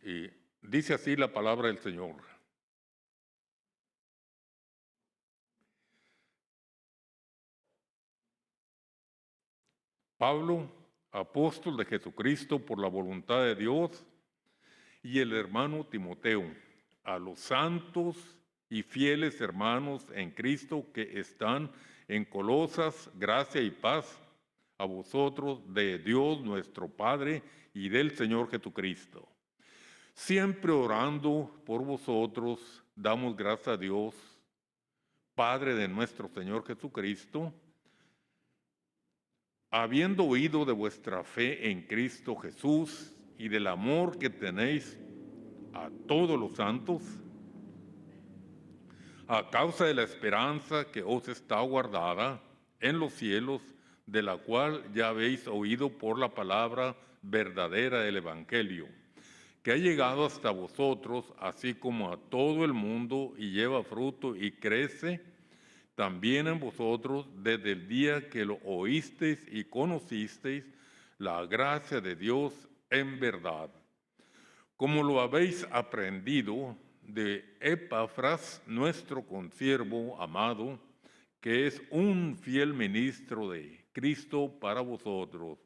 Y dice así la palabra del Señor. Pablo, apóstol de Jesucristo por la voluntad de Dios, y el hermano Timoteo, a los santos y fieles hermanos en Cristo que están en Colosas, gracia y paz a vosotros de Dios nuestro Padre y del Señor Jesucristo. Siempre orando por vosotros, damos gracias a Dios, Padre de nuestro Señor Jesucristo, habiendo oído de vuestra fe en Cristo Jesús y del amor que tenéis a todos los santos, a causa de la esperanza que os está guardada en los cielos, de la cual ya habéis oído por la palabra verdadera del Evangelio, que ha llegado hasta vosotros, así como a todo el mundo, y lleva fruto y crece también en vosotros desde el día que lo oísteis y conocisteis la gracia de Dios en verdad, como lo habéis aprendido de Epafras, nuestro consiervo amado, que es un fiel ministro de Cristo para vosotros,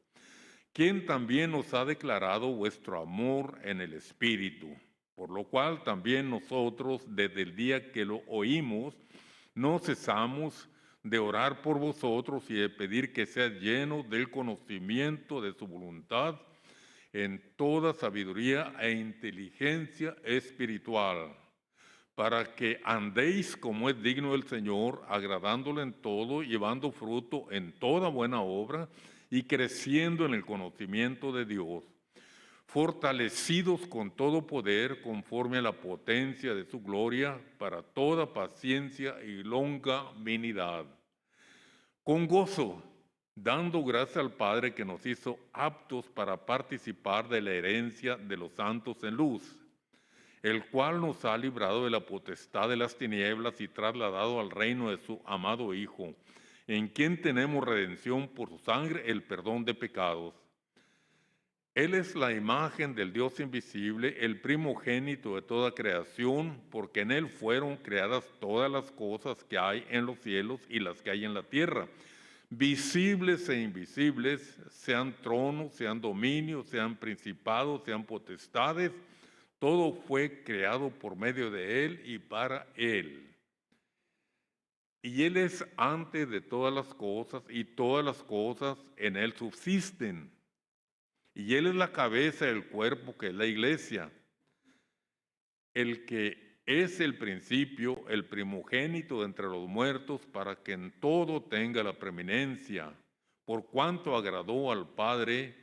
quien también os ha declarado vuestro amor en el Espíritu, por lo cual también nosotros, desde el día que lo oímos, no cesamos de orar por vosotros y de pedir que seas llenos del conocimiento de su voluntad en toda sabiduría e inteligencia espiritual, para que andéis como es digno del Señor, agradándole en todo, llevando fruto en toda buena obra y creciendo en el conocimiento de Dios, fortalecidos con todo poder conforme a la potencia de su gloria, para toda paciencia y longanimidad, con gozo, dando gracias al Padre que nos hizo aptos para participar de la herencia de los santos en luz, el cual nos ha librado de la potestad de las tinieblas y trasladado al reino de su amado Hijo, en quien tenemos redención por su sangre, el perdón de pecados. Él es la imagen del Dios invisible, el primogénito de toda creación, porque en Él fueron creadas todas las cosas que hay en los cielos y las que hay en la tierra, visibles e invisibles, sean tronos, sean dominios, sean principados, sean potestades. Todo fue creado por medio de Él y para Él. Y Él es antes de todas las cosas, y todas las cosas en Él subsisten. Y Él es la cabeza del cuerpo, que es la iglesia, el que es el principio, el primogénito de entre los muertos, para que en todo tenga la preeminencia, por cuanto agradó al Padre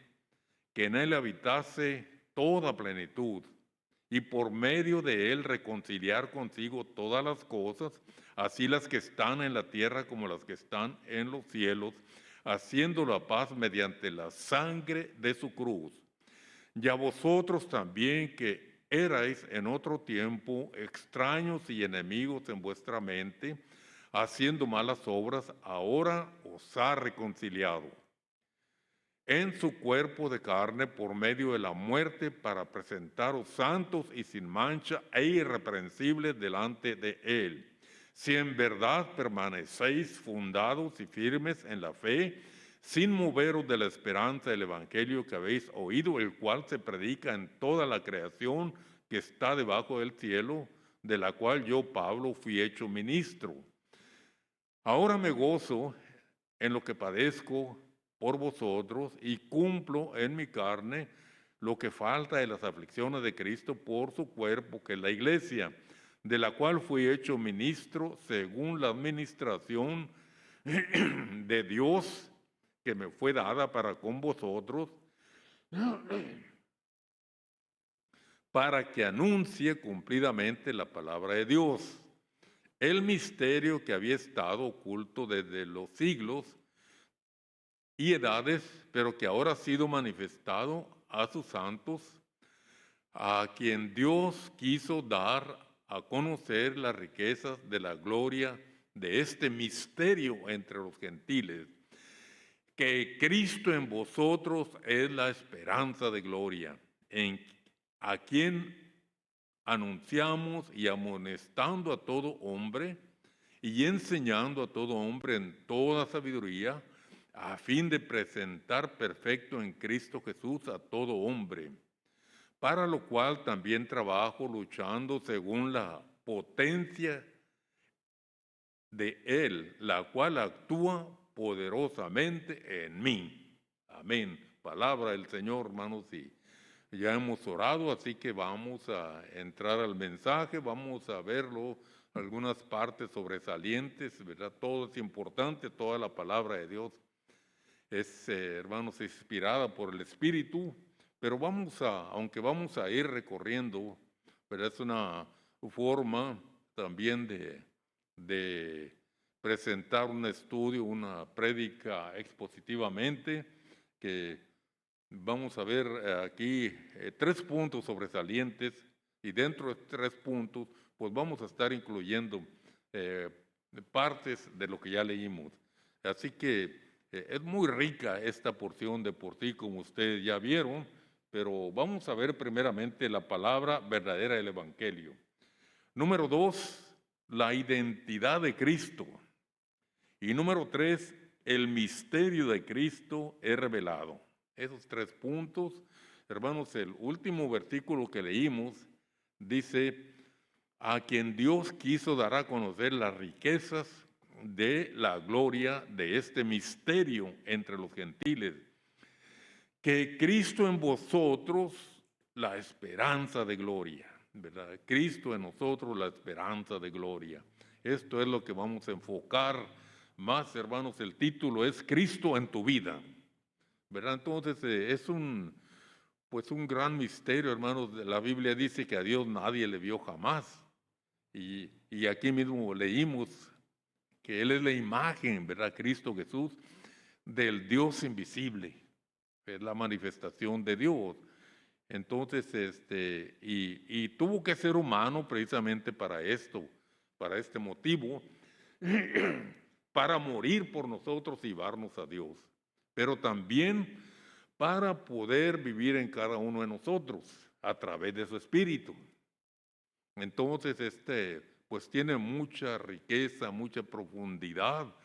que en Él habitase toda plenitud, y por medio de Él reconciliar consigo todas las cosas, así las que están en la tierra como las que están en los cielos, haciendo la paz mediante la sangre de su cruz. Y a vosotros también, que erais en otro tiempo extraños y enemigos en vuestra mente, haciendo malas obras, ahora os ha reconciliado en su cuerpo de carne por medio de la muerte, para presentaros santos y sin mancha e irreprensibles delante de Él. Si en verdad permanecéis fundados y firmes en la fe, sin moveros de la esperanza del Evangelio que habéis oído, el cual se predica en toda la creación que está debajo del cielo, de la cual yo, Pablo, fui hecho ministro. Ahora me gozo en lo que padezco por vosotros, y cumplo en mi carne lo que falta de las aflicciones de Cristo por su cuerpo, que es la iglesia, de la cual fui hecho ministro según la administración de Dios que me fue dada para con vosotros, para que anuncie cumplidamente la palabra de Dios, el misterio que había estado oculto desde los siglos y edades, pero que ahora ha sido manifestado a sus santos, a quien Dios quiso dar a conocer las riquezas de la gloria de este misterio entre los gentiles, que Cristo en vosotros es la esperanza de gloria, en a quien anunciamos y amonestando a todo hombre y enseñando a todo hombre en toda sabiduría, a fin de presentar perfecto en Cristo Jesús a todo hombre, para lo cual también trabajo luchando según la potencia de Él, la cual actúa poderosamente en mí. Amén. Palabra del Señor, hermanos, y ya hemos orado, así que vamos a entrar al mensaje, vamos a verlo, algunas partes sobresalientes, ¿verdad? Todo es importante, toda la palabra de Dios es, hermanos, inspirada por el Espíritu, pero aunque vamos a ir recorriendo, pero es una forma también de presentar un estudio, una prédica expositivamente, que vamos a ver aquí 3 puntos sobresalientes, y dentro de 3 puntos, pues vamos a estar incluyendo partes de lo que ya leímos. Así que es muy rica esta porción de por sí, como ustedes ya vieron, pero vamos a ver primeramente la palabra verdadera del Evangelio. Número 2, la identidad de Cristo. Y número 3, el misterio de Cristo es revelado. Esos 3 puntos, hermanos, el último versículo que leímos dice: a quien Dios quiso dar a conocer las riquezas de la gloria de este misterio entre los gentiles, que Cristo en vosotros la esperanza de gloria, ¿verdad? Cristo en nosotros la esperanza de gloria. Esto es lo que vamos a enfocar más, hermanos. El título es Cristo en tu vida, ¿verdad? Entonces es pues un gran misterio, hermanos. La Biblia dice que a Dios nadie le vio jamás. Y aquí mismo leímos que Él es la imagen, ¿verdad? Cristo Jesús, del Dios invisible. Es la manifestación de Dios. Entonces, y tuvo que ser humano precisamente para esto, para este motivo, para morir por nosotros y llevarnos a Dios, pero también para poder vivir en cada uno de nosotros a través de su Espíritu. Entonces, pues tiene mucha riqueza, mucha profundidad.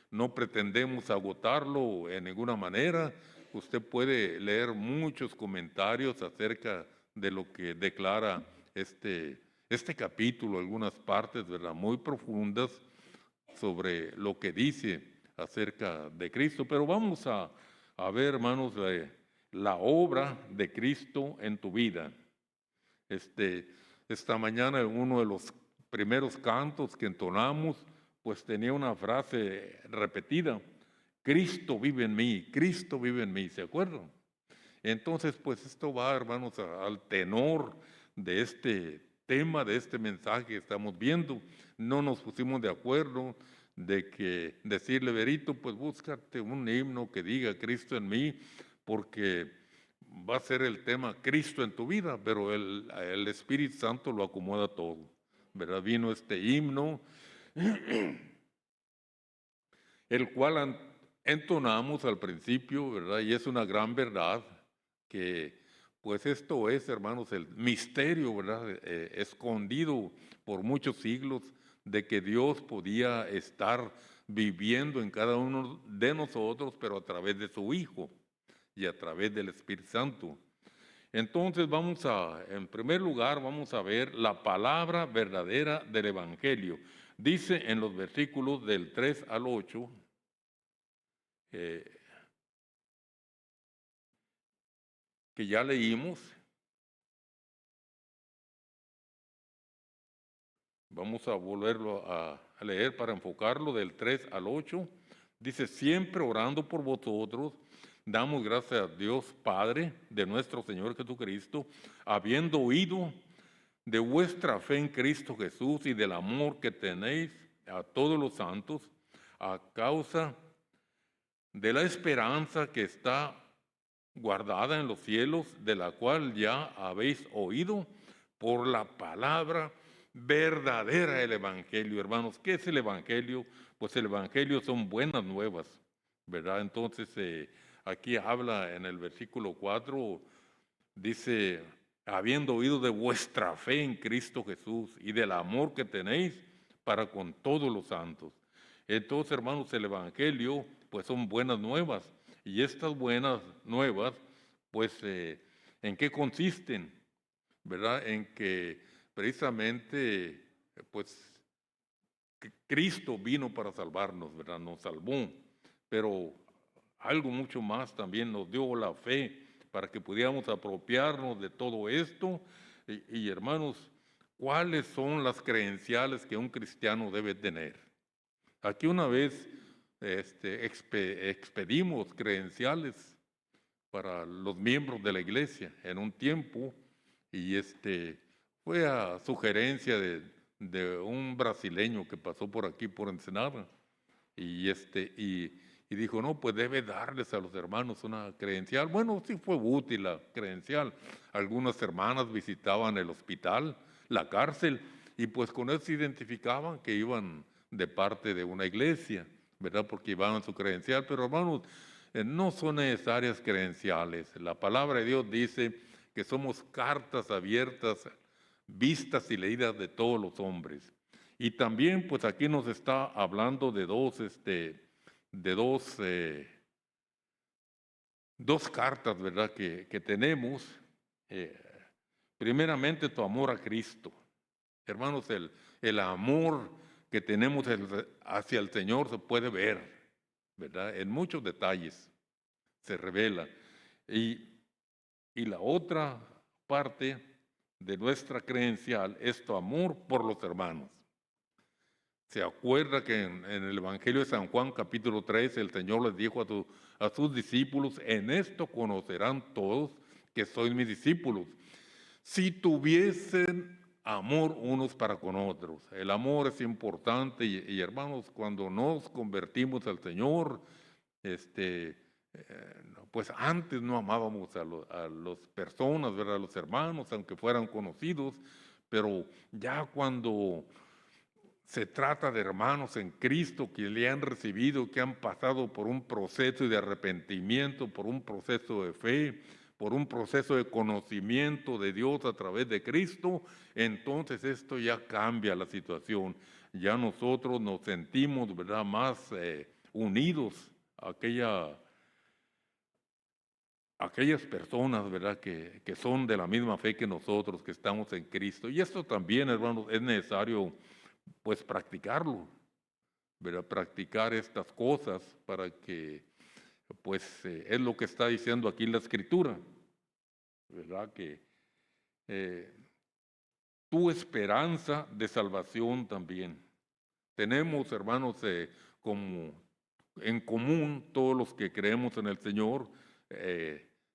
No pretendemos agotarlo en ninguna manera. Usted puede leer muchos comentarios acerca de lo que declara este capítulo, algunas partes, ¿verdad?, muy profundas sobre lo que dice acerca de Cristo. Pero vamos a ver, hermanos, la obra de Cristo en tu vida. Esta mañana, en uno de los primeros cantos que entonamos, pues tenía una frase repetida: Cristo vive en mí, Cristo vive en mí, ¿se acuerdan? Entonces, pues esto va, hermanos, al tenor de este tema, de este mensaje que estamos viendo. No nos pusimos de acuerdo de que decirle: Berito, pues búscate un himno que diga Cristo en mí, porque va a ser el tema Cristo en tu vida, pero el Espíritu Santo lo acomoda todo, ¿verdad? Vino este himno, el cual entonamos al principio, ¿verdad? Y es una gran verdad que, pues esto es, hermanos, el misterio, ¿verdad? Escondido por muchos siglos, de que Dios podía estar viviendo en cada uno de nosotros, pero a través de su Hijo y a través del Espíritu Santo. Entonces en primer lugar, vamos a ver la palabra verdadera del Evangelio. Dice en los versículos del 3 al 8, que ya leímos. Vamos a volverlo a leer para enfocarlo del 3 al 8. Dice: siempre orando por vosotros, damos gracias a Dios Padre de nuestro Señor Jesucristo, habiendo oído de vuestra fe en Cristo Jesús y del amor que tenéis a todos los santos, a causa de la esperanza que está guardada en los cielos, de la cual ya habéis oído por la palabra verdadera del Evangelio. Hermanos, ¿qué es el Evangelio? Pues el Evangelio son buenas nuevas, ¿verdad? Entonces, aquí habla en el versículo 4, dice, habiendo oído de vuestra fe en Cristo Jesús y del amor que tenéis para con todos los santos. Entonces, hermanos, el Evangelio, pues son buenas nuevas. Y estas buenas nuevas, pues, ¿en qué consisten? ¿Verdad? En que precisamente, pues, Cristo vino para salvarnos, ¿verdad? Nos salvó, pero algo mucho más también nos dio la fe para que pudiéramos apropiarnos de todo esto. Y hermanos, ¿cuáles son las credenciales que un cristiano debe tener? Aquí una vez expedimos credenciales para los miembros de la iglesia en un tiempo y fue a sugerencia de un brasileño que pasó por aquí, por Ensenada, y, y dijo, no, pues debe darles a los hermanos una credencial. Bueno, sí fue útil la credencial. Algunas hermanas visitaban el hospital, la cárcel, y pues con eso se identificaban que iban de parte de una iglesia, ¿verdad? Porque llevaban su credencial. Pero hermanos, no son necesarias credenciales. La palabra de Dios dice que somos cartas abiertas, vistas y leídas de todos los hombres. Y también, pues aquí nos está hablando de dos cartas, ¿verdad? Que tenemos. Eh, primeramente, tu amor a Cristo. Hermanos, el amor que tenemos hacia el Señor se puede ver, ¿verdad? En muchos detalles se revela. Y la otra parte de nuestra credencial es tu amor por los hermanos. Se acuerda que en el Evangelio de San Juan, capítulo 3, el Señor les dijo a sus discípulos, en esto conocerán todos que sois mis discípulos, si tuviesen amor unos para con otros. El amor es importante y hermanos, cuando nos convertimos al Señor, pues antes no amábamos a las personas, ¿verdad? A los hermanos, aunque fueran conocidos, pero ya cuando se trata de hermanos en Cristo que le han recibido, que han pasado por un proceso de arrepentimiento, por un proceso de fe, por un proceso de conocimiento de Dios a través de Cristo, entonces esto ya cambia la situación. Ya nosotros nos sentimos, ¿verdad?, más unidos a aquellas personas, ¿verdad?, que son de la misma fe que nosotros, que estamos en Cristo. Y esto también, hermanos, es necesario pues practicarlo, ¿verdad? Practicar estas cosas para que, pues es lo que está diciendo aquí la Escritura, ¿verdad? Que tu esperanza de salvación también. Tenemos, hermanos, como en común, todos los que creemos en el Señor,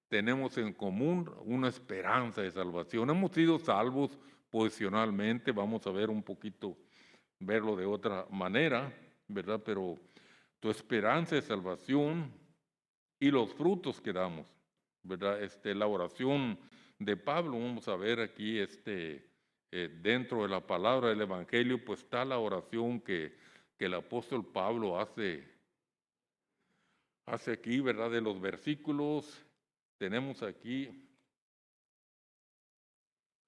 tenemos en común una esperanza de salvación. Hemos sido salvos posicionalmente, vamos a ver un poquito, verlo de otra manera, ¿verdad? Pero tu esperanza de salvación y los frutos que damos, ¿verdad? La oración de Pablo, vamos a ver aquí, dentro de la palabra del Evangelio, pues está la oración que el apóstol Pablo hace aquí, ¿verdad? De los versículos, tenemos aquí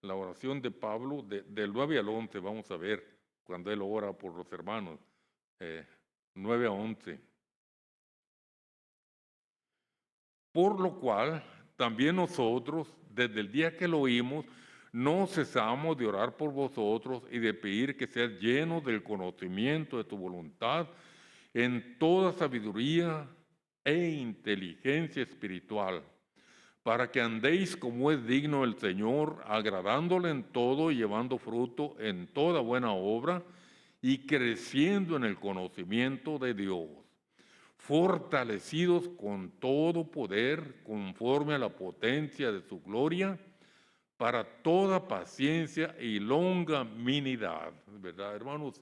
la oración de Pablo del 9 al 11, vamos a ver, cuando él ora por los hermanos, 9 a 11. Por lo cual, también nosotros, desde el día que lo oímos, no cesamos de orar por vosotros y de pedir que seas llenos del conocimiento de tu voluntad en toda sabiduría e inteligencia espiritual, para que andéis como es digno el Señor, agradándole en todo y llevando fruto en toda buena obra y creciendo en el conocimiento de Dios, fortalecidos con todo poder conforme a la potencia de su gloria, para toda paciencia y longanimidad, ¿verdad, hermanos?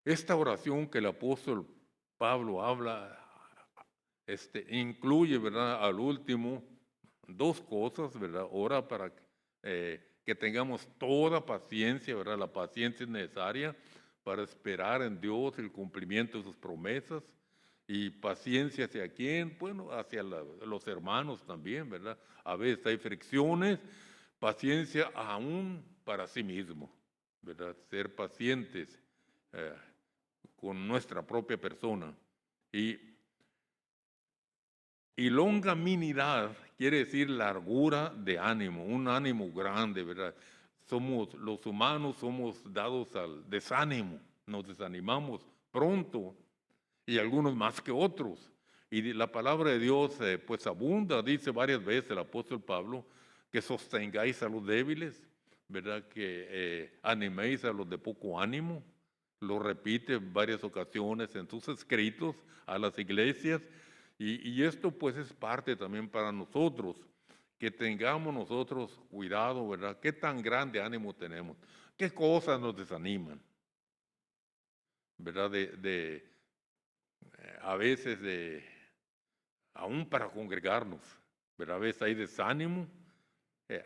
Esta oración que el apóstol Pablo habla, incluye, ¿verdad?, al último, dos cosas, ¿verdad? Ora para que tengamos toda paciencia, ¿verdad? La paciencia es necesaria para esperar en Dios el cumplimiento de sus promesas. Y paciencia hacia quién, bueno, hacia los hermanos también, ¿verdad? A veces hay fricciones, paciencia aún para sí mismo, ¿verdad? Ser pacientes eh, con nuestra propia persona. Y, y longanimidad quiere decir largura de ánimo, un ánimo grande, ¿verdad? Los humanos somos dados al desánimo, nos desanimamos pronto y algunos más que otros. Y la palabra de Dios pues abunda, dice varias veces el apóstol Pablo, que sostengáis a los débiles, ¿verdad? Que animéis a los de poco ánimo. Lo repite en varias ocasiones en sus escritos a las iglesias. Y esto pues es parte también para nosotros, que tengamos nosotros cuidado, ¿verdad? ¿Qué tan grande ánimo tenemos? ¿Qué cosas nos desaniman? ¿Verdad? A veces aún para congregarnos, ¿verdad? A veces hay desánimo,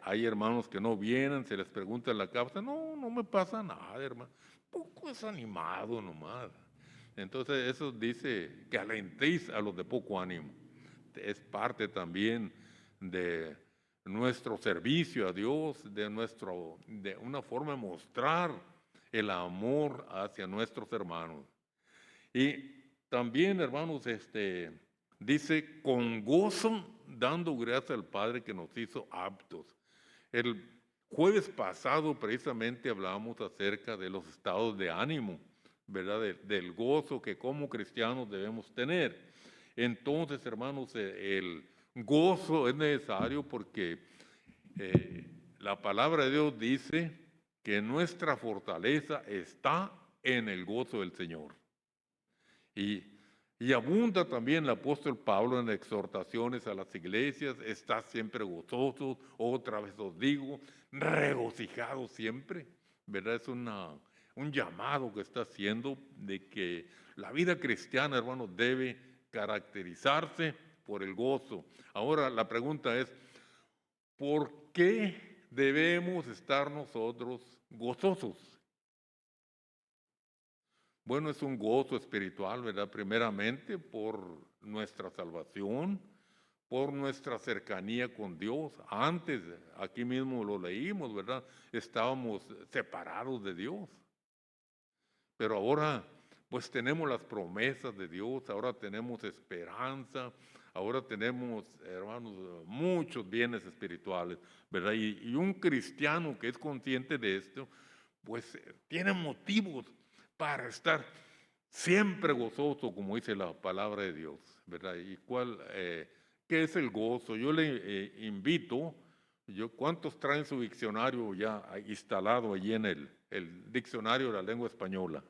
hay hermanos que no vienen, se les pregunta en la causa, no me pasa nada, hermano, poco desanimado nomás. Entonces eso dice que alentéis a los de poco ánimo. Es parte también de nuestro servicio a Dios, de una forma de mostrar el amor hacia nuestros hermanos. Y también, hermanos, dice, con gozo, dando gracias al Padre que nos hizo aptos. El jueves pasado precisamente hablábamos acerca de los estados de ánimo, ¿verdad? Del gozo que como cristianos debemos tener. Entonces, hermanos, el gozo es necesario porque la palabra de Dios dice que nuestra fortaleza está en el gozo del Señor. Y abunda también el apóstol Pablo en exhortaciones a las iglesias, está siempre gozoso, otra vez os digo, regocijado siempre, ¿verdad? Es un llamado que está haciendo de que la vida cristiana, hermanos, debe caracterizarse por el gozo. Ahora la pregunta es, ¿por qué debemos estar nosotros gozosos? Bueno, es un gozo espiritual, ¿verdad? Primeramente por nuestra salvación, por nuestra cercanía con Dios. Antes, aquí mismo lo leímos, ¿verdad? Estábamos separados de Dios. Pero ahora, pues tenemos las promesas de Dios, ahora tenemos esperanza, ahora tenemos, hermanos, muchos bienes espirituales, ¿verdad? Y un cristiano que es consciente de esto, pues tiene motivos para estar siempre gozoso, como dice la palabra de Dios, ¿verdad? ¿Y qué es el gozo? Yo le invito, ¿cuántos traen su diccionario ya instalado allí en el diccionario de la lengua española,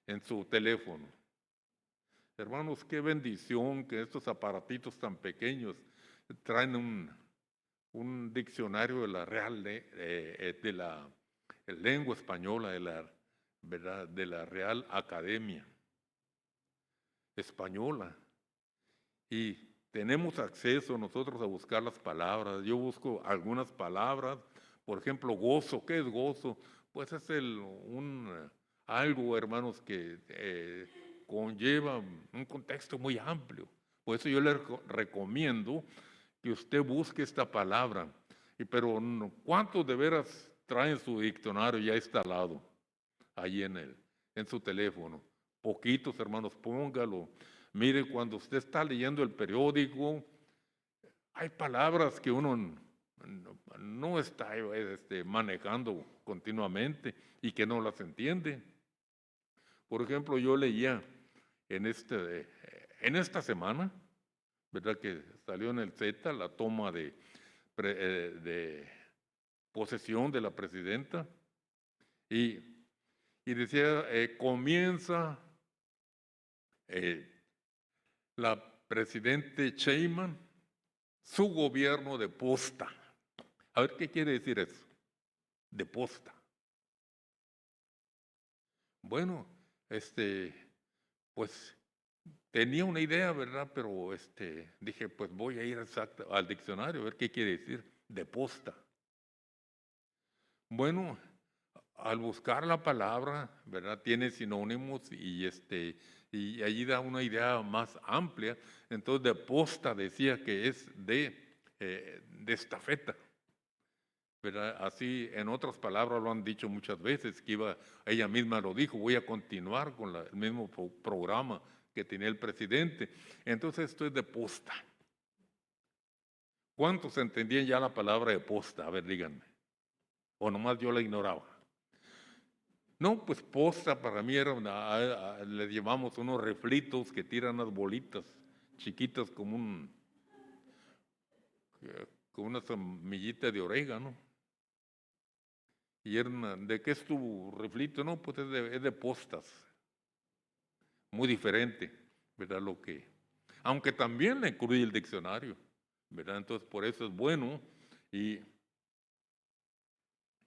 en su teléfono? Hermanos, qué bendición que estos aparatitos tan pequeños traen un diccionario de la lengua española, ¿verdad? De la Real Academia Española. Y tenemos acceso nosotros a buscar las palabras. Yo busco algunas palabras, por ejemplo, gozo. ¿Qué es gozo? Pues es algo, hermanos, que conlleva un contexto muy amplio. Por eso yo le recomiendo que usted busque esta palabra. Pero ¿cuántos de veras traen su diccionario ya instalado ahí en su teléfono? Poquitos, hermanos, póngalo. Mire, cuando usted está leyendo el periódico, hay palabras que uno no está manejando continuamente y que no las entiende. Por ejemplo, yo leía en esta semana, ¿verdad? Que salió en el Z la toma de posesión de la presidenta y decía, comienza la presidente Sheinbaum su gobierno de posta. A ver, ¿qué quiere decir eso? De posta. Bueno, pues tenía una idea, ¿verdad? Pero dije, pues voy a ir al diccionario a ver qué quiere decir de posta. Bueno, al buscar la palabra, ¿verdad? Tiene sinónimos y y allí da una idea más amplia. Entonces, de posta decía que es de estafeta, ¿verdad? Así, en otras palabras, lo han dicho muchas veces, ella misma lo dijo, voy a continuar con el mismo programa que tenía el presidente. Entonces, esto es de posta. ¿Cuántos entendían ya la palabra de posta? A ver, díganme. O nomás yo la ignoraba. No, pues posta para mí era le llamamos unos reflitos que tiran unas bolitas chiquitas como una semillita de orégano. Y ¿de qué es tu reflito? No, pues es de postas. Muy diferente, ¿verdad? Aunque también le incluye el diccionario, ¿verdad? Entonces por eso es bueno.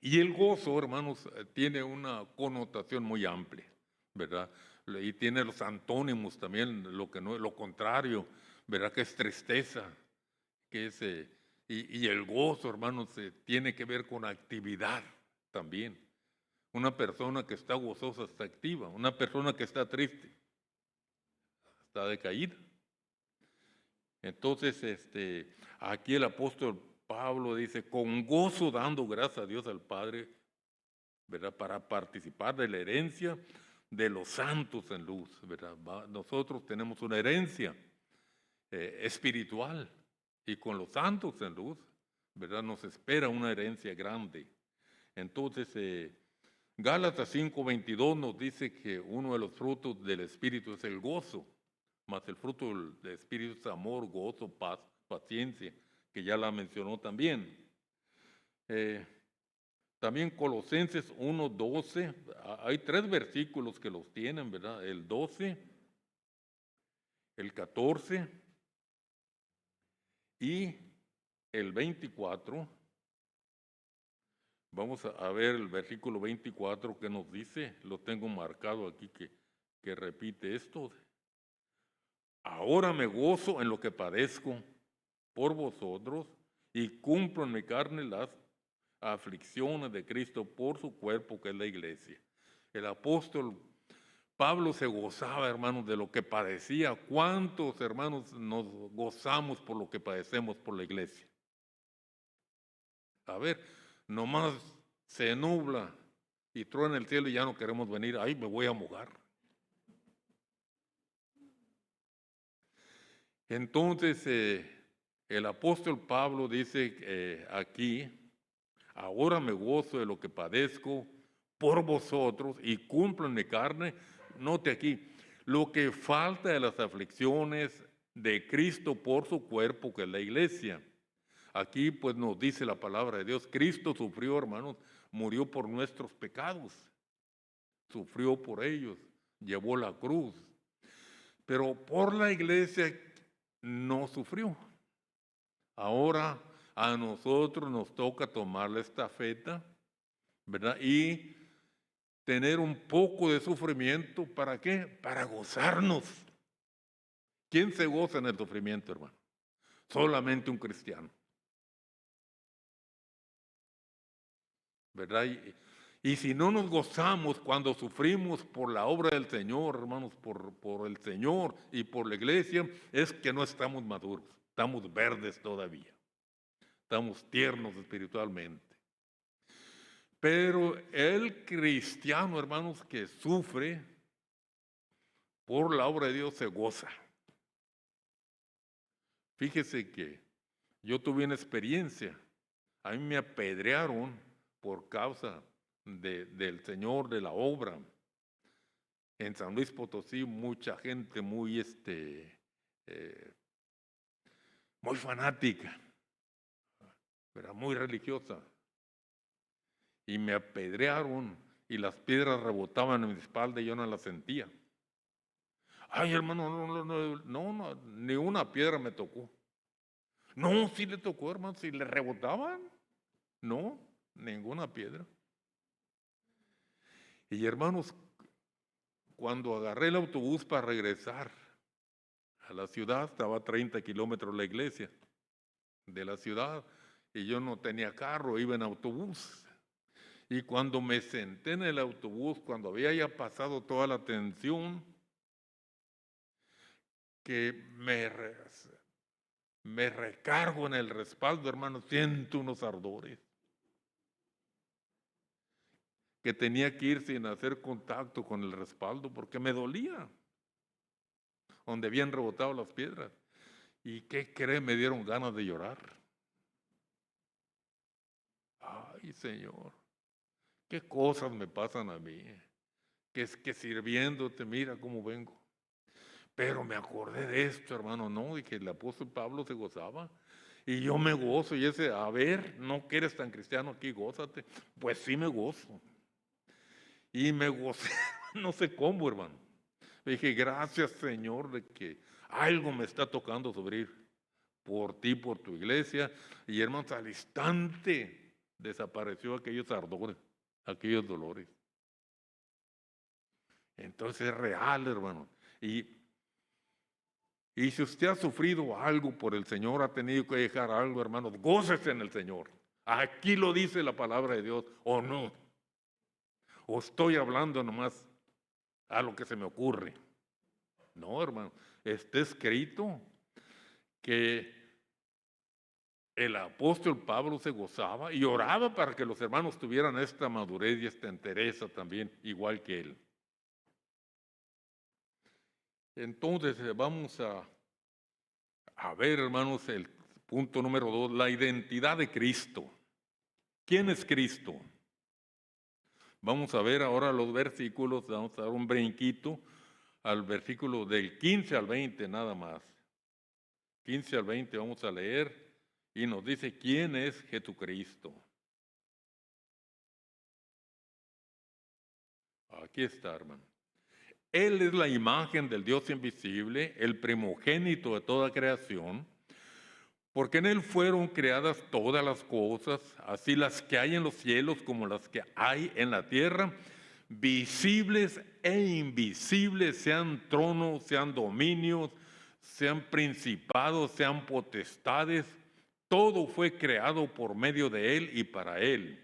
Y el gozo, hermanos, tiene una connotación muy amplia, ¿verdad? Y tiene los antónimos también, lo contrario, ¿verdad? Que es tristeza, que es, y el gozo, hermanos, tiene que ver con actividad también. Una persona que está gozosa está activa, una persona que está triste está decaída. Entonces, aquí el apóstol Pablo dice, con gozo dando gracias a Dios al Padre, ¿verdad? Para participar de la herencia de los santos en luz, ¿verdad? Nosotros tenemos una herencia espiritual y con los santos en luz, ¿verdad? Nos espera una herencia grande. Entonces, Gálatas 5:22 nos dice que uno de los frutos del Espíritu es el gozo, más el fruto del Espíritu es amor, gozo, paz, paciencia, que ya la mencionó también. También Colosenses 1:12, hay 3 versículos que los tienen, ¿verdad? El 12, el 14 y el 24. Vamos a ver el versículo 24 que nos dice, lo tengo marcado aquí que repite esto. Ahora me gozo en lo que padezco por vosotros y cumplo en mi carne las aflicciones de Cristo por su cuerpo, que es la iglesia. El apóstol Pablo se gozaba, hermanos, de lo que padecía. ¿Cuántos, hermanos, nos gozamos por lo que padecemos por la iglesia? A ver, nomás se nubla y truena el cielo y ya no queremos venir. Ay, me voy a mojar. Entonces, el apóstol Pablo dice aquí, ahora me gozo de lo que padezco por vosotros y cumplo en mi carne. Note aquí, lo que falta de las aflicciones de Cristo por su cuerpo, que es la iglesia. Aquí pues nos dice la palabra de Dios, Cristo sufrió, hermanos, murió por nuestros pecados, sufrió por ellos, llevó la cruz, pero por la iglesia no sufrió. Ahora a nosotros nos toca tomar la estafeta, ¿verdad? Y tener un poco de sufrimiento, ¿para qué? Para gozarnos. ¿Quién se goza en el sufrimiento, hermano? Solamente un cristiano, ¿verdad? Y si no nos gozamos cuando sufrimos por la obra del Señor, hermanos, por el Señor y por la iglesia, es que no estamos maduros, estamos verdes todavía, estamos tiernos espiritualmente. Pero el cristiano, hermanos, que sufre por la obra de Dios se goza. Fíjese que yo tuve una experiencia, a mí me apedrearon por causa del Señor, de la obra. En San Luis Potosí, mucha gente muy fanática, pero muy religiosa. Y me apedrearon y las piedras rebotaban en mi espalda y yo no las sentía. Ay, hermano, no, ni una piedra me tocó. No, sí le tocó, hermano, si le rebotaban. No, ninguna piedra. Y hermanos, cuando agarré el autobús para regresar a la ciudad, estaba a 30 kilómetros la iglesia de la ciudad, y yo no tenía carro, iba en autobús. Y cuando me senté en el autobús, cuando había ya pasado toda la tensión, que me recargo en el respaldo, hermano, siento unos ardores. Que tenía que ir sin hacer contacto con el respaldo porque me dolía, donde habían rebotado las piedras. ¿Y qué cree? Me dieron ganas de llorar. Ay, Señor, qué cosas me pasan a mí. Que es que sirviéndote, mira cómo vengo. Pero me acordé de esto, hermano, no, y que el apóstol Pablo se gozaba. Y yo me gozo, y ese, a ver, no que eres tan cristiano aquí, gózate. Pues sí me gozo. Y me gocé, no sé cómo, hermano. Dije, gracias, Señor, de que algo me está tocando sufrir por ti, por tu iglesia. Y hermanos, al instante desapareció aquellos ardores, aquellos dolores. Entonces es real, hermano. Y si usted ha sufrido algo por el Señor, ha tenido que dejar algo, hermanos, gócese en el Señor. Aquí lo dice la palabra de Dios, o no. O estoy hablando nomás a lo que se me ocurre. No, hermano, está escrito que el apóstol Pablo se gozaba y oraba para que los hermanos tuvieran esta madurez y esta entereza también, igual que él. Entonces, vamos a ver, hermanos, el punto número 2, la identidad de Cristo. ¿Quién es Cristo? Vamos a ver ahora los versículos, vamos a dar un brinquito al versículo del 15 al 20 nada más. 15 al 20 vamos a leer y nos dice quién es Jesucristo. Aquí está, hermano. Él es la imagen del Dios invisible, el primogénito de toda creación, porque en Él fueron creadas todas las cosas, así las que hay en los cielos como las que hay en la tierra, visibles e invisibles, sean tronos, sean dominios, sean principados, sean potestades, todo fue creado por medio de Él y para Él.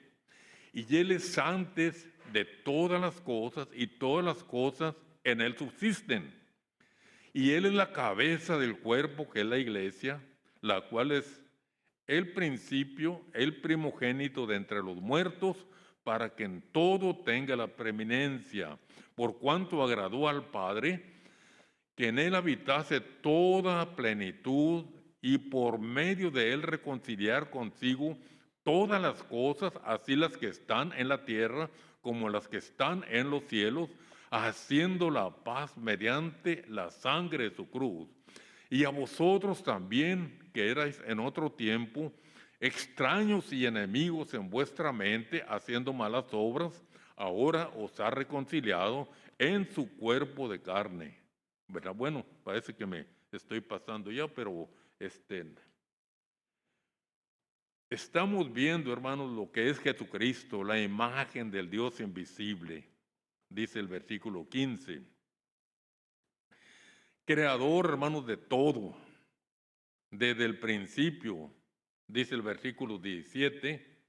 Y Él es antes de todas las cosas y todas las cosas en Él subsisten. Y Él es la cabeza del cuerpo que es la iglesia, la cual es el principio, el primogénito de entre los muertos, para que en todo tenga la preeminencia, por cuanto agradó al Padre, que en Él habitase toda plenitud y por medio de Él reconciliar consigo todas las cosas, así las que están en la tierra como las que están en los cielos, haciendo la paz mediante la sangre de su cruz. Y a vosotros también, que erais en otro tiempo extraños y enemigos en vuestra mente, haciendo malas obras, ahora os ha reconciliado en su cuerpo de carne. ¿Verdad? Bueno, parece que me estoy pasando ya, pero estamos viendo, hermanos, lo que es Jesucristo, la imagen del Dios invisible, dice el versículo 15. Creador, hermanos, de todo, desde el principio, dice el versículo 17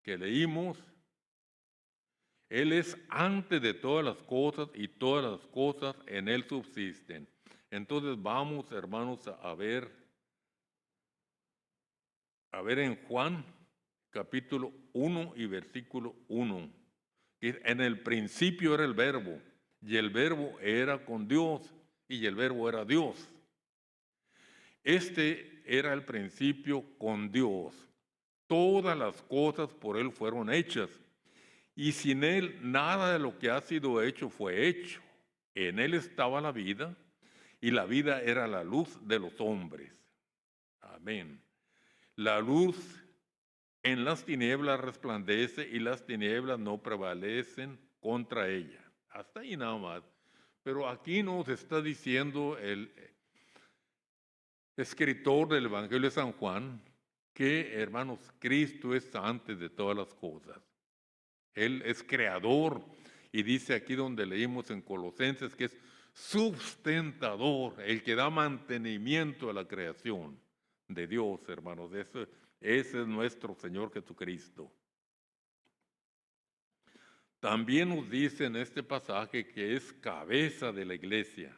que leímos. Él es antes de todas las cosas y todas las cosas en Él subsisten. Entonces vamos, hermanos, a ver en Juan capítulo 1 y versículo 1. En el principio era el verbo y el verbo era con Dios y el verbo era Dios. Este era el principio con Dios. Todas las cosas por Él fueron hechas. Y sin Él nada de lo que ha sido hecho fue hecho. En Él estaba la vida y la vida era la luz de los hombres. Amén. La luz en las tinieblas resplandece y las tinieblas no prevalecen contra ella. Hasta ahí nada más. Pero aquí nos está diciendo el escritor del Evangelio de San Juan que, hermanos, Cristo es antes de todas las cosas. Él es creador y dice aquí donde leímos en Colosenses que es sustentador, el que da mantenimiento a la creación de Dios, hermanos. Ese es nuestro Señor Jesucristo. También nos dice en este pasaje que es cabeza de la iglesia.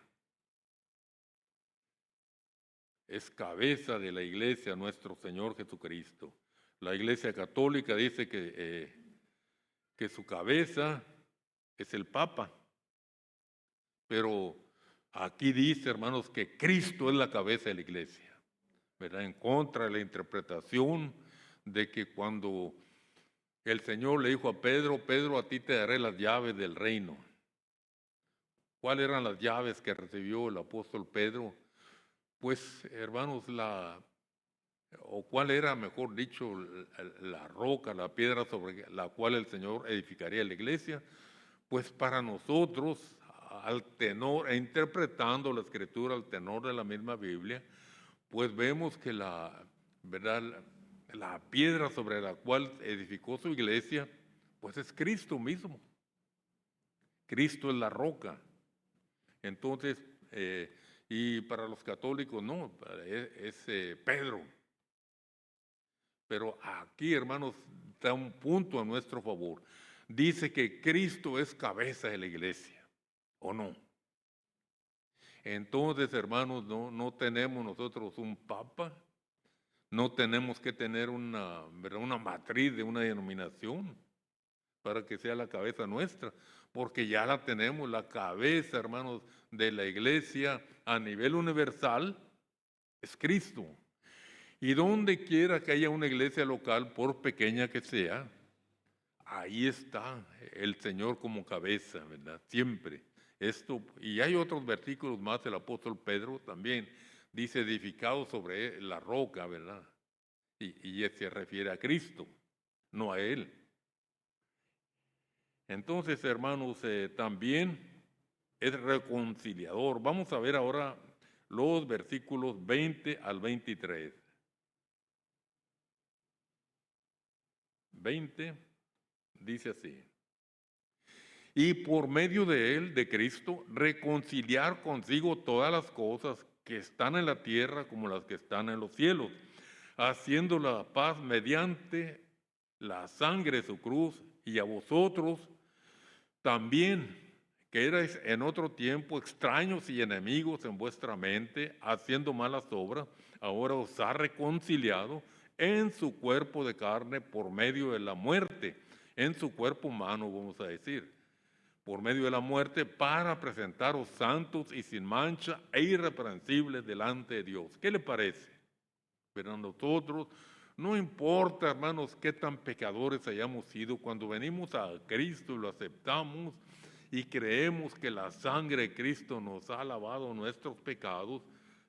es cabeza de la iglesia nuestro Señor Jesucristo. La iglesia católica dice que su cabeza es el Papa, pero aquí dice, hermanos, que Cristo es la cabeza de la iglesia, ¿verdad? En contra de la interpretación de que cuando el Señor le dijo a Pedro, Pedro, a ti te daré las llaves del reino. ¿Cuáles eran las llaves que recibió el apóstol Pedro? Pues, hermanos, cuál era, mejor dicho, la roca, la piedra sobre la cual el Señor edificaría la iglesia. Pues para nosotros, al tenor, e interpretando la escritura al tenor de la misma Biblia, pues vemos que ¿verdad? La piedra sobre la cual edificó su iglesia, pues es Cristo mismo. Cristo es la roca. Entonces, y para los católicos no, es Pedro. Pero aquí, hermanos, da un punto a nuestro favor. Dice que Cristo es cabeza de la iglesia, ¿o no? Entonces, hermanos, no tenemos nosotros un papa, no tenemos que tener ¿verdad? Una matriz de una denominación para que sea la cabeza nuestra, porque ya la tenemos, la cabeza, hermanos, de la iglesia a nivel universal es Cristo. Y donde quiera que haya una iglesia local, por pequeña que sea, ahí está el Señor como cabeza, ¿verdad? Siempre. Esto, y hay otros versículos más del apóstol Pedro también, dice edificado sobre la roca, ¿verdad? Y se refiere a Cristo, no a Él. Entonces, hermanos, también es reconciliador. Vamos a ver ahora los versículos 20 al 23. 20 dice así: y por medio de él, de Cristo, reconciliar consigo todas las cosas que están en la tierra como las que están en los cielos, haciendo la paz mediante la sangre de su cruz, y a vosotros también, que erais en otro tiempo extraños y enemigos en vuestra mente, haciendo malas obras, ahora os ha reconciliado en su cuerpo de carne por medio de la muerte, en su cuerpo humano, vamos a decir, por medio de la muerte, para presentaros santos y sin mancha e irreprensibles delante de Dios. ¿Qué le parece? Pero a nosotros, no importa, hermanos, qué tan pecadores hayamos sido, cuando venimos a Cristo y lo aceptamos y creemos que la sangre de Cristo nos ha lavado nuestros pecados,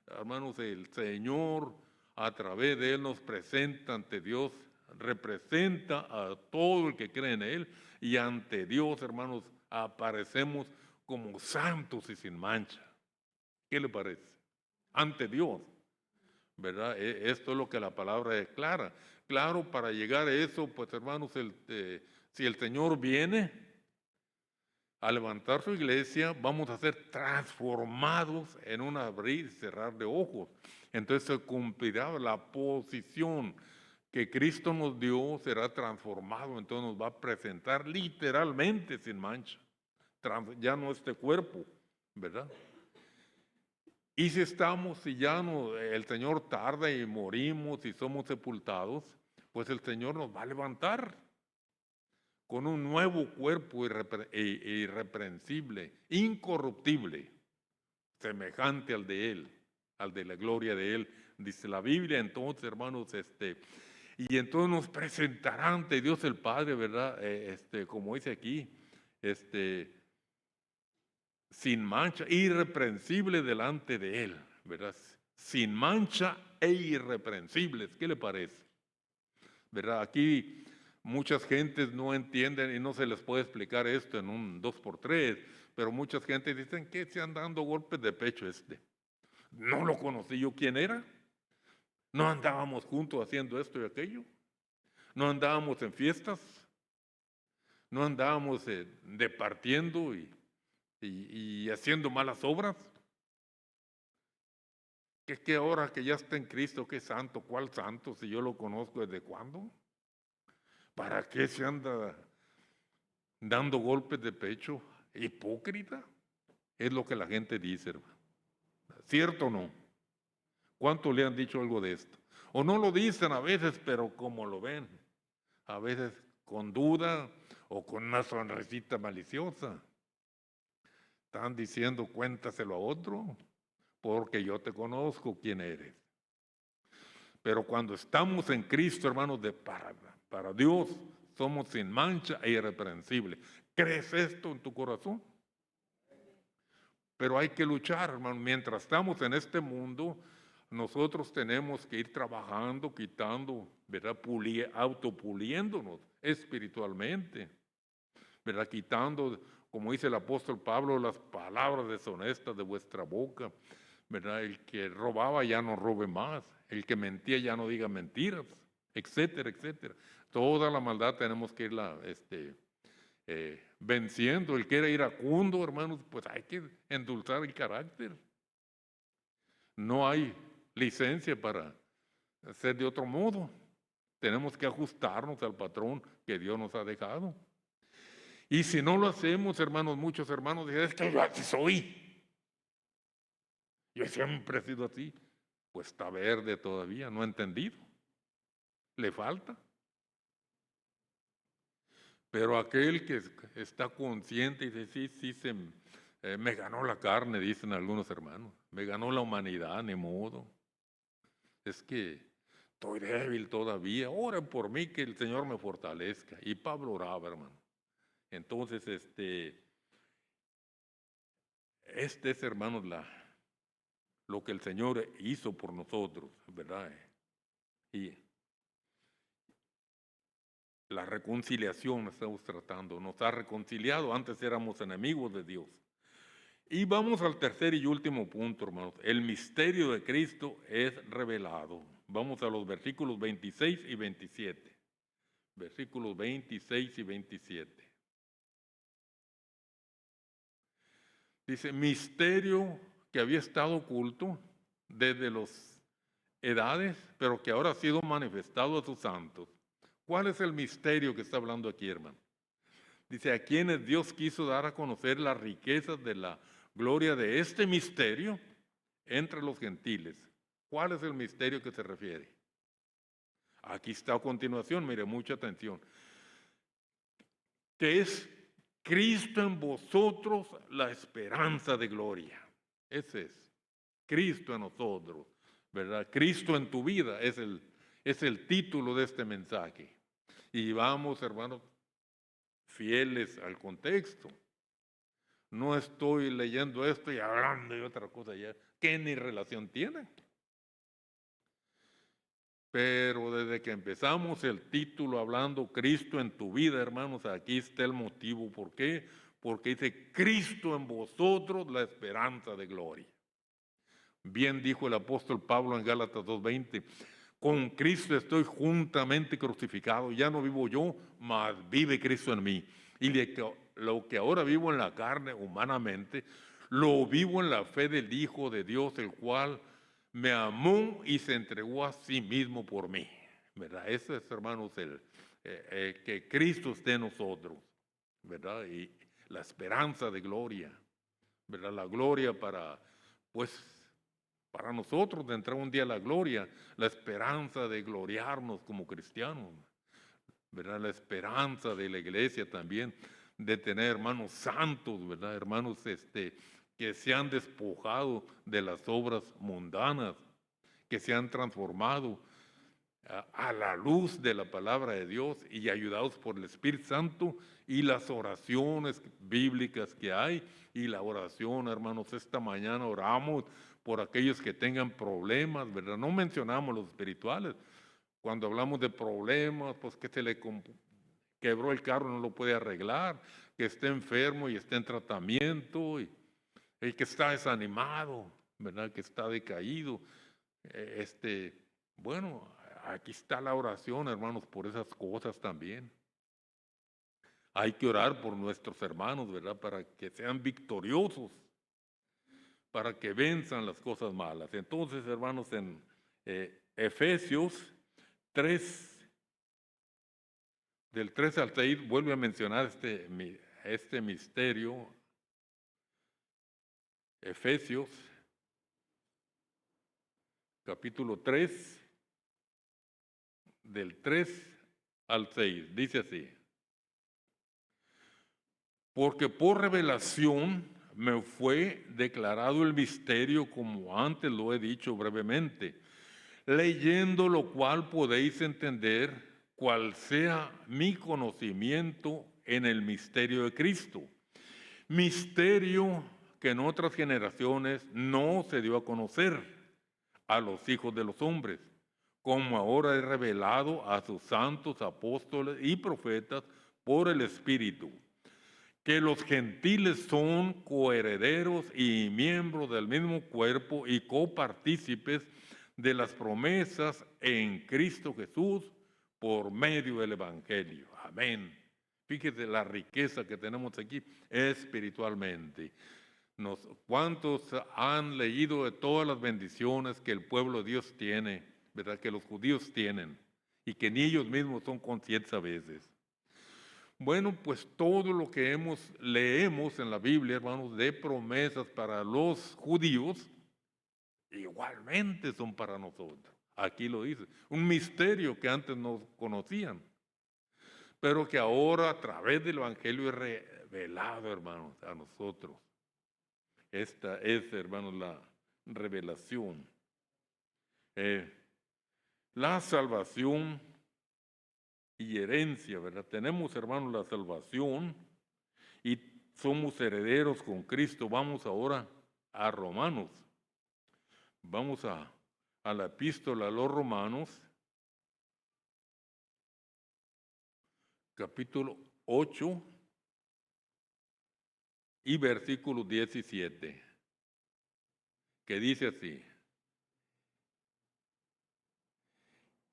hermanos, el Señor a través de Él nos presenta ante Dios, representa a todo el que cree en Él, y ante Dios, hermanos, aparecemos como santos y sin mancha. ¿Qué le parece? Ante Dios, ¿verdad? Esto es lo que la palabra declara. Claro, para llegar a eso, pues hermanos, si el Señor viene a levantar su iglesia, vamos a ser transformados en un abrir y cerrar de ojos. Entonces se cumplirá la posición que Cristo nos dio, será transformado, entonces nos va a presentar literalmente sin mancha. Ya no este cuerpo, ¿verdad? Y si ya no, el Señor tarda y morimos y somos sepultados, pues el Señor nos va a levantar con un nuevo cuerpo irreprensible, incorruptible, semejante al de Él, al de la gloria de Él, dice la Biblia. Entonces, hermanos, y entonces nos presentará ante Dios el Padre, ¿verdad? Como dice aquí, sin mancha, irreprensible delante de Él, ¿verdad? Sin mancha e irreprensibles. ¿Qué le parece? ¿Verdad? Aquí muchas gentes no entienden y no se les puede explicar esto en un 2x3, pero muchas gentes dicen que se andan dando golpes de pecho No lo conocí yo, ¿quién era? No andábamos juntos haciendo esto y aquello. No andábamos en fiestas. No andábamos departiendo y haciendo malas obras. ¿Qué ahora que ya está en Cristo, qué santo? ¿Cuál santo? Si yo lo conozco, ¿desde cuándo? ¿Para qué se anda dando golpes de pecho? Hipócrita. Es lo que la gente dice, hermano. ¿Cierto o no? ¿Cuántos le han dicho algo de esto? O no lo dicen a veces, pero como lo ven, a veces con duda o con una sonrisita maliciosa. Están diciendo, cuéntaselo a otro, porque yo te conozco quién eres. Pero cuando estamos en Cristo, hermanos, para Dios, somos sin mancha e irreprensibles. ¿Crees esto en tu corazón? Pero hay que luchar, hermano. Mientras estamos en este mundo, nosotros tenemos que ir trabajando, quitando, ¿verdad? Autopuliéndonos espiritualmente, ¿verdad? Quitando, como dice el apóstol Pablo, las palabras deshonestas de vuestra boca, ¿verdad? El que robaba ya no robe más, el que mentía ya no diga mentiras, etcétera, etcétera. Toda la maldad tenemos que irla venciendo. El que era iracundo, hermanos, pues hay que endulzar el carácter. No hay licencia para ser de otro modo. Tenemos que ajustarnos al patrón que Dios nos ha dejado. Y si no lo hacemos, hermanos, muchos hermanos dicen, es que yo así soy. Yo siempre he sido así. Pues está verde todavía, no ha entendido. Le falta. Pero aquel que está consciente y dice, sí, me ganó la carne, dicen algunos hermanos. Me ganó la humanidad, ni modo. Es que estoy débil todavía. Oren por mí que el Señor me fortalezca. Y Pablo oraba, hermano. Entonces, este es, hermanos, lo que el Señor hizo por nosotros, ¿verdad? Y la reconciliación estamos tratando. Nos ha reconciliado. Antes éramos enemigos de Dios. Y vamos al tercer y último punto, hermanos. El misterio de Cristo es revelado. Vamos a los versículos 26 y 27. Versículos 26 y 27. Dice, misterio que había estado oculto desde las edades, pero que ahora ha sido manifestado a sus santos. ¿Cuál es el misterio que está hablando aquí, hermano? Dice, a quienes Dios quiso dar a conocer las riquezas de la gloria de este misterio entre los gentiles. ¿Cuál es el misterio que se refiere? Aquí está a continuación, mire, mucha atención. Que es Cristo en vosotros, la esperanza de gloria. Ese es, Cristo en nosotros, ¿verdad? Cristo en tu vida es el título de este mensaje. Y vamos, hermanos, fieles al contexto. No estoy leyendo esto y hablando de otra cosa ya, que ni relación tiene. Pero desde que empezamos el título hablando Cristo en tu vida, hermanos, aquí está el motivo. ¿Por qué? Porque dice Cristo en vosotros, la esperanza de gloria. Bien dijo el apóstol Pablo en Gálatas 2:20, con Cristo estoy juntamente crucificado, ya no vivo yo, mas vive Cristo en mí. Y lo que ahora vivo en la carne humanamente, lo vivo en la fe del Hijo de Dios, el cual me amó y se entregó a sí mismo por mí. ¿Verdad? Eso es, hermanos, que Cristo esté en nosotros, ¿verdad? Y la esperanza de gloria, ¿verdad? La gloria para nosotros de entrar un día a la gloria, la esperanza de gloriarnos como cristianos, ¿verdad? La esperanza de la iglesia también, de tener hermanos santos, ¿verdad? Hermanos que se han despojado de las obras mundanas, que se han transformado a la luz de la palabra de Dios y ayudados por el Espíritu Santo y las oraciones bíblicas que hay y la oración, hermanos, esta mañana oramos por aquellos que tengan problemas, ¿verdad? No mencionamos los espirituales. Cuando hablamos de problemas, pues que se le quebró el carro, no lo puede arreglar, que esté enfermo y esté en tratamiento, y el que está desanimado, ¿verdad? Que está decaído. Bueno, aquí está la oración, hermanos, por esas cosas también. Hay que orar por nuestros hermanos, ¿verdad? Para que sean victoriosos, para que venzan las cosas malas. Entonces, hermanos, en Efesios 3, del 3 al 6, vuelve a mencionar este misterio. Efesios capítulo 3, del 3 al 6. Dice así: porque por revelación me fue declarado el misterio, como antes lo he dicho brevemente, leyendo lo cual podéis entender cuál sea mi conocimiento en el misterio de Cristo. Misterio que en otras generaciones no se dio a conocer a los hijos de los hombres, como ahora es revelado a sus santos apóstoles y profetas por el Espíritu, que los gentiles son coherederos y miembros del mismo cuerpo y copartícipes de las promesas en Cristo Jesús por medio del Evangelio. Amén. Fíjese la riqueza que tenemos aquí espiritualmente. ¿Cuántos han leído de todas las bendiciones que el pueblo de Dios tiene, verdad? Que los judíos tienen y que ni ellos mismos son conscientes a veces. Bueno, pues todo lo que leemos en la Biblia, hermanos, de promesas para los judíos, igualmente son para nosotros. Aquí lo dice, un misterio que antes no conocían, pero que ahora a través del Evangelio es revelado, hermanos, a nosotros. Esta es, hermanos, la revelación. La salvación y herencia, ¿verdad? Tenemos, hermanos, la salvación y somos herederos con Cristo. Vamos ahora a Romanos. Vamos a la epístola a los Romanos, capítulo 8 y versículo 17, que dice así: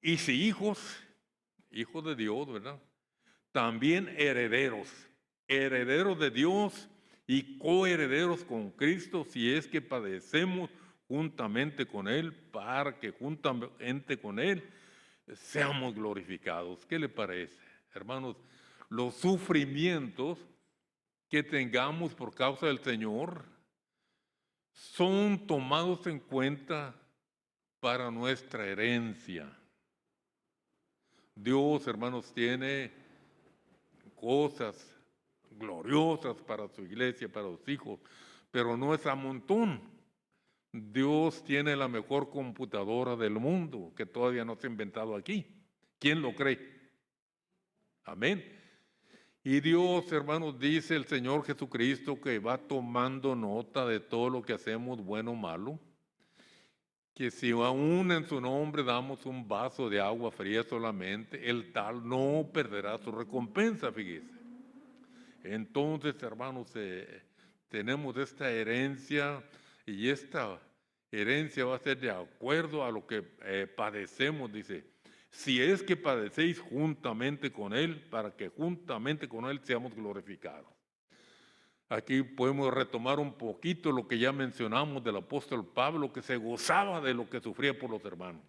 y si hijos de Dios, ¿verdad? También herederos de Dios y coherederos con Cristo, si es que padecemos juntamente con Él, para que juntamente con Él seamos glorificados. ¿Qué le parece, hermanos? Los sufrimientos que tengamos por causa del Señor son tomados en cuenta para nuestra herencia. Dios, hermanos, tiene cosas gloriosas para su iglesia, para los hijos, pero no es a montón. Dios tiene la mejor computadora del mundo que todavía no se ha inventado aquí. ¿Quién lo cree? Amén. Y Dios, hermanos, dice el Señor Jesucristo que va tomando nota de todo lo que hacemos, bueno o malo, que si aún en su nombre damos un vaso de agua fría solamente, el tal no perderá su recompensa, fíjese. Entonces, hermanos, tenemos esta herencia y esta herencia va a ser de acuerdo a lo que padecemos, dice. Si es que padecéis juntamente con Él, para que juntamente con Él seamos glorificados. Aquí podemos retomar un poquito lo que ya mencionamos del apóstol Pablo, que se gozaba de lo que sufría por los hermanos.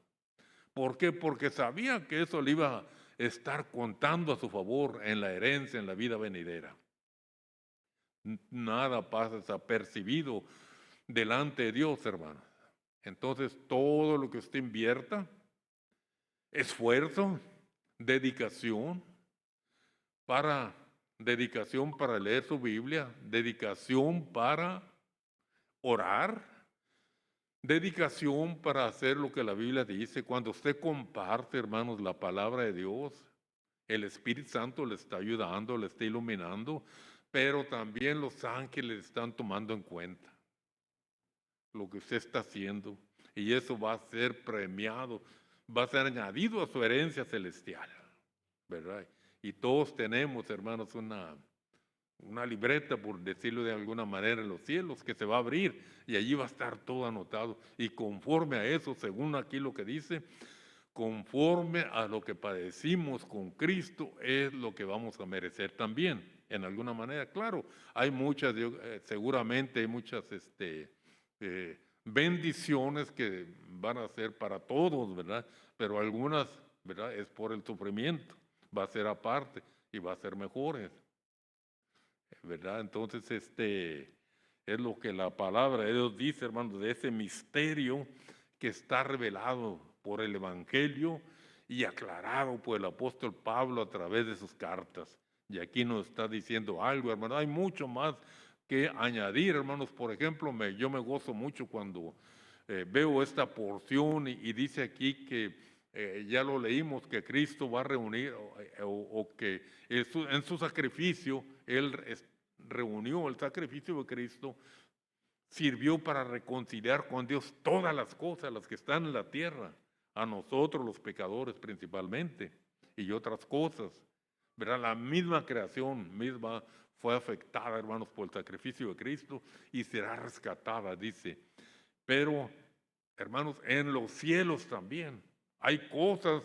¿Por qué? Porque sabía que eso le iba a estar contando a su favor en la herencia, en la vida venidera. Nada pasa desapercibido delante de Dios, hermano. Entonces, todo lo que usted invierta, esfuerzo, dedicación para leer su Biblia, dedicación para orar, dedicación para hacer lo que la Biblia dice. Cuando usted comparte, hermanos, la palabra de Dios, el Espíritu Santo le está ayudando, le está iluminando, pero también los ángeles están tomando en cuenta lo que usted está haciendo, y eso va a ser premiado, va a ser añadido a su herencia celestial, ¿verdad? Y todos tenemos, hermanos, una libreta, por decirlo de alguna manera, en los cielos que se va a abrir y allí va a estar todo anotado. Y conforme a eso, según aquí lo que dice, conforme a lo que padecimos con Cristo es lo que vamos a merecer también, en alguna manera. Claro, hay muchas, seguramente hay muchas bendiciones que van a ser para todos, ¿verdad? Pero algunas, ¿verdad? Es por el sufrimiento, va a ser aparte y va a ser mejores, ¿verdad? Entonces, es lo que la palabra de Dios dice, hermanos, de ese misterio que está revelado por el Evangelio y aclarado por el apóstol Pablo a través de sus cartas. Y aquí nos está diciendo algo, hermano. Hay mucho más que añadir, hermanos. Por ejemplo, yo me gozo mucho cuando veo esta porción y dice aquí que ya lo leímos, que Cristo va a reunir o que en su sacrificio, Él reunió el sacrificio de Cristo, sirvió para reconciliar con Dios todas las cosas, las que están en la tierra, a nosotros los pecadores principalmente, y otras cosas. ¿Verdad? La misma creación misma fue afectada, hermanos, por el sacrificio de Cristo y será rescatada, dice. Pero, hermanos, en los cielos también hay cosas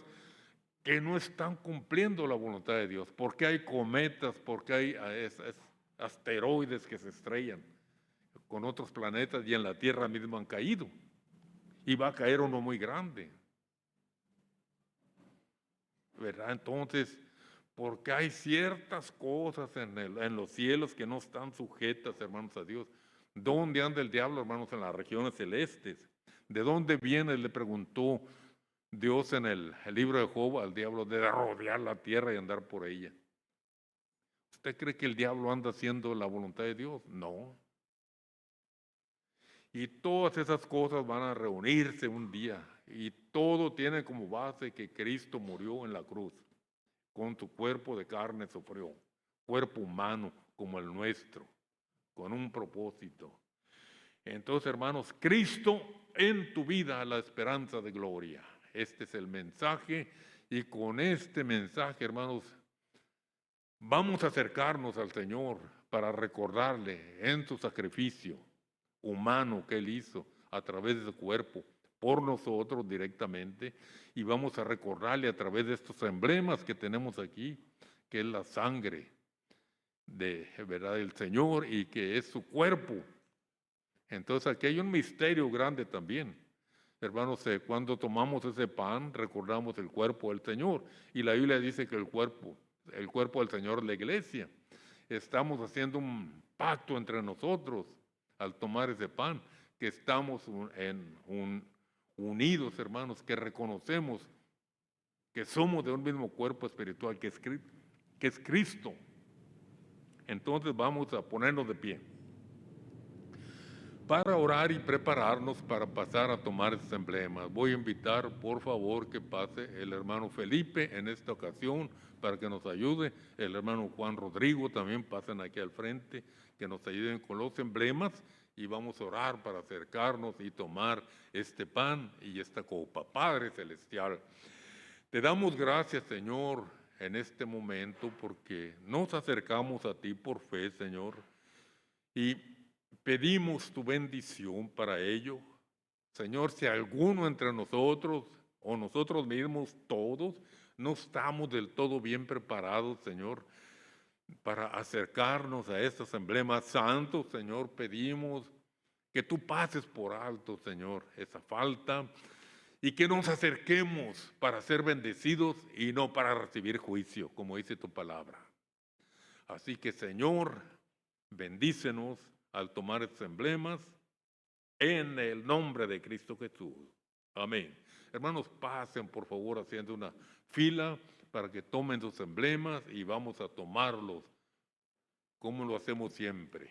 que no están cumpliendo la voluntad de Dios, porque hay cometas, porque hay asteroides que se estrellan con otros planetas y en la Tierra misma han caído. Y va a caer uno muy grande. ¿Verdad? Entonces, porque hay ciertas cosas en los cielos que no están sujetas, hermanos, a Dios. ¿Dónde anda el diablo, hermanos? En las regiones celestes. ¿De dónde viene? Le preguntó Dios en el libro de Job al diablo, de rodear la tierra y andar por ella. ¿Usted cree que el diablo anda haciendo la voluntad de Dios? No. Y todas esas cosas van a reunirse un día. Y todo tiene como base que Cristo murió en la cruz. Con su cuerpo de carne sufrió. Cuerpo humano como el nuestro. Con un propósito. Entonces, hermanos, Cristo en tu vida, la esperanza de gloria. Este es el mensaje. Y con este mensaje, hermanos, vamos a acercarnos al Señor para recordarle en su sacrificio humano que Él hizo a través de su cuerpo, por nosotros directamente, y vamos a recordarle a través de estos emblemas que tenemos aquí, que es la sangre ¿verdad? Del Señor y que es su cuerpo. Entonces aquí hay un misterio grande también. Hermanos, cuando tomamos ese pan, recordamos el cuerpo del Señor, y la Biblia dice que el cuerpo del Señor es la iglesia. Estamos haciendo un pacto entre nosotros al tomar ese pan, que estamos unidos, hermanos, que reconocemos que somos de un mismo cuerpo espiritual, que es Cristo. Entonces vamos a ponernos de pie para orar y prepararnos para pasar a tomar estos emblemas. Voy a invitar, por favor, que pase el hermano Felipe en esta ocasión para que nos ayude. El hermano Juan Rodrigo también pasen aquí al frente, que nos ayuden con los emblemas y vamos a orar para acercarnos y tomar este pan y esta copa. Padre Celestial, te damos gracias, Señor, en este momento porque nos acercamos a ti por fe, Señor, y pedimos tu bendición para ello. Señor, si alguno entre nosotros o nosotros mismos todos no estamos del todo bien preparados, Señor, para acercarnos a estos emblemas santos, Señor, pedimos que tú pases por alto, Señor, esa falta y que nos acerquemos para ser bendecidos y no para recibir juicio, como dice tu palabra. Así que, Señor, bendícenos al tomar estos emblemas en el nombre de Cristo Jesús. Amén. Hermanos, pasen por favor haciendo una fila para que tomen sus emblemas y vamos a tomarlos como lo hacemos siempre.